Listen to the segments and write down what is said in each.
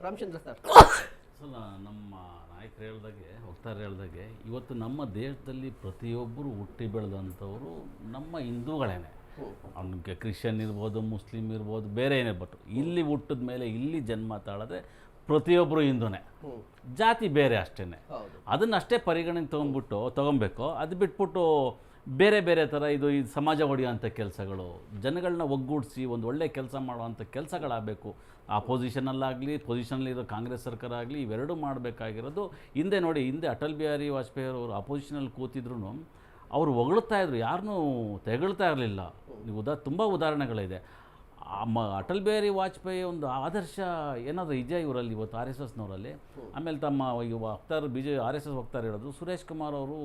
Ramachandra sir. ನಮ್ಮ ನಾಯಕರು ಹೇಳ್ದಾಗೆ ವಕ್ತಾರರು ಹೇಳ್ದಾಗೆ ಇವತ್ತು ನಮ್ಮ ದೇಶದಲ್ಲಿ ಪ್ರತಿಯೊಬ್ಬರು ಹುಟ್ಟಿ ಬೆಳೆದಂಥವರು ನಮ್ಮ ಹಿಂದೂಗಳೇನೆ. ಅವ್ನಿಗೆ ಕ್ರಿಶ್ಚಿಯನ್ ಇರ್ಬೋದು, ಮುಸ್ಲಿಮ್ ಇರ್ಬೋದು, ಬೇರೆ ಏನಿರ್ಬೋದು, ಇಲ್ಲಿ ಹುಟ್ಟಿದ ಮೇಲೆ ಇಲ್ಲಿ ಜನ್ಮ ತಾಳದೆ ಪ್ರತಿಯೊಬ್ಬರು ಹಿಂದೂನೇ, ಜಾತಿ ಬೇರೆ ಅಷ್ಟೇ. ಅದನ್ನಷ್ಟೇ ಪರಿಗಣನೆ ತೊಗೊಬೇಕು. ಅದು ಬಿಟ್ಬಿಟ್ಟು ಬೇರೆ ಬೇರೆ ಥರ ಇದು ಸಮಾಜ ಒಡೆಯುವಂಥ ಕೆಲಸಗಳು, ಜನಗಳನ್ನ ಒಗ್ಗೂಡಿಸಿ ಒಂದು ಒಳ್ಳೆ ಕೆಲಸ ಮಾಡುವಂಥ ಕೆಲಸಗಳಾಗಬೇಕು. ಆಪೋಸಿಷನಲ್ಲಾಗಲಿ, ಪೊಸಿಷನಲ್ಲಿರೋ ಕಾಂಗ್ರೆಸ್ ಸರ್ಕಾರ ಆಗಲಿ, ಇವೆರಡೂ ಮಾಡಬೇಕಾಗಿರೋದು. ಹಿಂದೆ ನೋಡಿ, ಹಿಂದೆ ಅಟಲ್ ಬಿಹಾರಿ ವಾಜಪೇಯಿ ಅವರು ಅಪೋಸಿಷನಲ್ಲಿ ಕೂತಿದ್ರು ಅವರು ಹೊಗಳ್ತಾಯಿದ್ರು, ಯಾರನ್ನೂ ತೆಗಳ್ತಾ ಇರಲಿಲ್ಲ. ನೀವು ತುಂಬ ಉದಾಹರಣೆಗಳಿದೆ. ಅಟಲ್ ಬಿಹಾರಿ ವಾಜಪೇಯಿ ಒಂದು ಆದರ್ಶ ಏನಾದರೂ ಇದೆಯಾ ಇವರಲ್ಲಿ ಇವತ್ತು ಆರ್ ಎಸ್ ಎಸ್ನವರಲ್ಲಿ? ಆಮೇಲೆ ತಮ್ಮ ವಕ್ತಾರ ಆರ್ ಎಸ್ ಎಸ್ ವಕ್ತಾರ ಹೇಳೋದು ಸುರೇಶ್ ಕುಮಾರ್ ಅವರು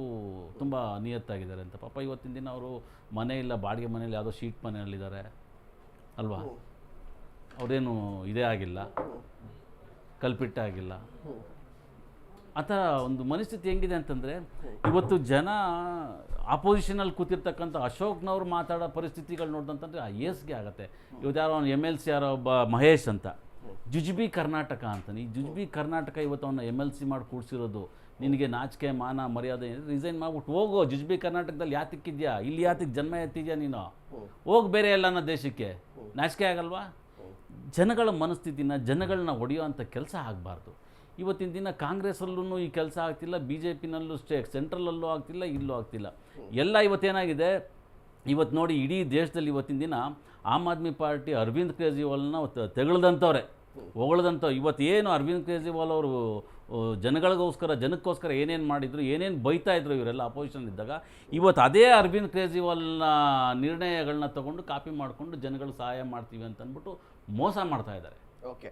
ತುಂಬ ನಿಯತ್ತಾಗಿದ್ದಾರೆ ಅಂತ. ಪಾಪ ಇವತ್ತಿನ ದಿನ ಅವರು ಮನೆ ಇಲ್ಲ, ಬಾಡಿಗೆ ಮನೇಲಿ ಯಾವುದೋ ಶೀಟ್ ಮನೆಯಲ್ಲಿದ್ದಾರೆ ಅಲ್ವಾ? ಅವರೇನು ಇದೇ ಆಗಿಲ್ಲ, ಕಲ್ಪಿಟ್ಟ ಆಗಿಲ್ಲ. ಆ ಥರ ಒಂದು ಮನಸ್ಥಿತಿ ಹೆಂಗಿದೆ ಅಂತಂದರೆ, ಇವತ್ತು ಜನ ಆಪೋಸಿಷನಲ್ಲಿ ಕೂತಿರ್ತಕ್ಕಂಥ ಅಶೋಕ್ನವ್ರು ಮಾತಾಡೋ ಪರಿಸ್ಥಿತಿಗಳು ನೋಡಿದಂತಂದರೆ ಏಸ್ಗೆ ಆಗುತ್ತೆ. ಇವತ್ತು ಯಾರೋ ಅವ್ನು MLC ಯಾರೋ ಒಬ್ಬ ಮಹೇಶ್ ಅಂತ, ಜುಜ್ಬಿ ಕರ್ನಾಟಕ ಅಂತಾನೆ. ಈ ಜುಜ್ಬಿ ಕರ್ನಾಟಕ ಇವತ್ತು ಅವನ್ನ MLC ಮಾಡಿ ಕೂಡಿಸಿರೋದು. ನಿನಗೆ ನಾಚಿಕೆ ಮಾನ ಮರ್ಯಾದೆ ರಿಸೈನ್ ಮಾಡ್ಬಿಟ್ಟು ಹೋಗೋ. ಜುಜ್ಬಿ ಕರ್ನಾಟಕದಲ್ಲಿ ಯಾತಕ್ಕಿದ್ಯಾ? ಇಲ್ಲಿ ಯಾತಕ್ಕೆ ಜನ್ಮ ಎತ್ತಿದ್ಯಾ ನೀನು? ಹೋಗಿ ಬೇರೆ ಎಲ್ಲನ ದೇಶಕ್ಕೆ. ನಾಚಿಕೆ ಆಗಲ್ವಾ? ಜನಗಳ ಮನಸ್ಥಿತಿನ, ಜನಗಳನ್ನ ಹೊಡೆಯೋ ಅಂಥ ಕೆಲಸ ಆಗಬಾರ್ದು. ಇವತ್ತಿನ ದಿನ ಕಾಂಗ್ರೆಸ್ಸಲ್ಲೂ ಈ ಕೆಲಸ ಆಗ್ತಿಲ್ಲ, BJPನಲ್ಲೂ ಸೆಂಟ್ರಲಲ್ಲೂ ಆಗ್ತಿಲ್ಲ, ಇಲ್ಲೂ ಆಗ್ತಿಲ್ಲ. ಎಲ್ಲ ಇವತ್ತೇನಾಗಿದೆ, ಇವತ್ತು ನೋಡಿ ಇಡೀ ದೇಶದಲ್ಲಿ ಇವತ್ತಿನ ದಿನ ಆಮ್ ಆದ್ಮಿ ಪಾರ್ಟಿ ಅರವಿಂದ್ ಕೇಜ್ರಿವಾಲ್ನ ತೆಗಳ್ದಂಥವ್ರೆ, ಹೊಗಳ್ದಂಥವ್ರು. ಇವತ್ತು ಏನು ಅರವಿಂದ್ ಕೇಜ್ರಿವಾಲ್ ಅವರು ಜನಕ್ಕೋಸ್ಕರ ಏನೇನು ಮಾಡಿದ್ರು, ಏನೇನು ಬೈತಾ ಇದ್ರು ಇವರೆಲ್ಲ ಅಪೋಸಿಷನ್ ಇದ್ದಾಗ, ಇವತ್ತು ಅದೇ ಅರವಿಂದ್ ಕೇಜ್ರಿವಾಲ್ನ ನಿರ್ಣಯಗಳನ್ನ ತೊಗೊಂಡು ಕಾಪಿ ಮಾಡಿಕೊಂಡು ಜನಗಳು ಸಹಾಯ ಮಾಡ್ತೀವಿ ಅಂತ ಅಂದ್ಬಿಟ್ಟು ಮೋಸ ಮಾಡ್ತಾ ಇದ್ದಾರೆ. ಓಕೆ.